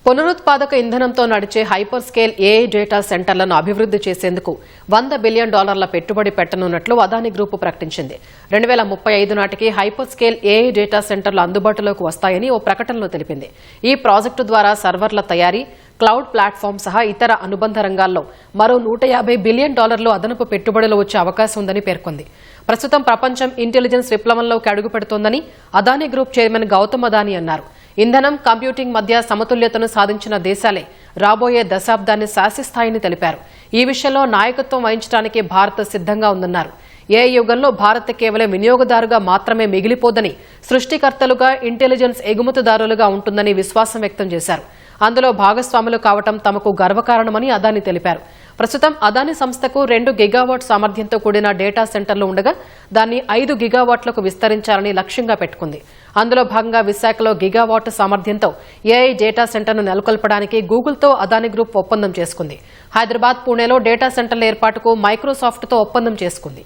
పునరుత్పాదక ఇంధనంతో నడిచే హైపర్ స్కేల్ ఏఐ డేటా సెంటర్లను అభివృద్ది చేసేందుకు $100 బిలియన్ పెట్టుబడి పెట్టనున్నట్లు అదానీ గ్రూప్ ప్రకటించింది. 2035 నాటికి హైపర్ స్కేల్ ఏఐ డేటా సెంటర్లు అందుబాటులోకి వస్తాయని ఓ ప్రకటనలో తెలిపింది. ఈ ప్రాజెక్టు ద్వారా సర్వర్ల తయారీ, క్లౌడ్ ప్లాట్ఫామ్ సహా ఇతర అనుబంధ రంగాల్లో మరో $150 బిలియన్ అదనపు పెట్టుబడులు వచ్చే అవకాశం ఉందని పేర్కొంది. ప్రస్తుతం ప్రపంచం ఇంటెలిజెన్స్ విప్లవంలోకి అడుగుపెడుతోందని అదానీ గ్రూప్ చైర్మన్ గౌతమ్ అదానీ అన్నారు. ఇంధనం, కంప్యూటింగ్ మధ్య సమతుల్యతను సాధించిన దేశాలే రాబోయే దశాబ్దాన్ని శాసిస్తాయని తెలిపారు. ఈ విషయంలో నాయకత్వం వహించడానికి భారత్ సిద్ధంగా ఉందన్నారు. ఏ యుగంలో భారత్ కేవలం వినియోగదారుగా మాత్రమే మిగిలిపోదని, సృష్టికర్తలుగా, ఇంటెలిజెన్స్ ఎగుమతిదారులుగా ఉంటుందని విశ్వాసం వ్యక్తం చేశారు. అందులో భాగస్వాములు కావటం తమకు గర్వకారణమని అదానీ తెలిపారు. ప్రస్తుతం అదానీ సంస్థకు 2 గిగావాట్ సామర్థ్యంతో కూడిన డేటా సెంటర్లు ఉండగా దాన్ని 5 గిగావాట్లకు విస్తరించాలని లక్ష్యంగా పెట్టుకుంది. అందులో భాగంగా విశాఖలో గిగావాట్ సామర్థ్యంతో ఏఐ డేటా సెంటర్ను నెలకొల్పడానికి గూగుల్తో అదానీ గ్రూప్ ఒప్పందం చేసుకుంది. హైదరాబాద్, పుణేలో డేటా సెంటర్ల ఏర్పాటుకు మైక్రోసాఫ్ట్తో ఒప్పందం చేసుకుంది.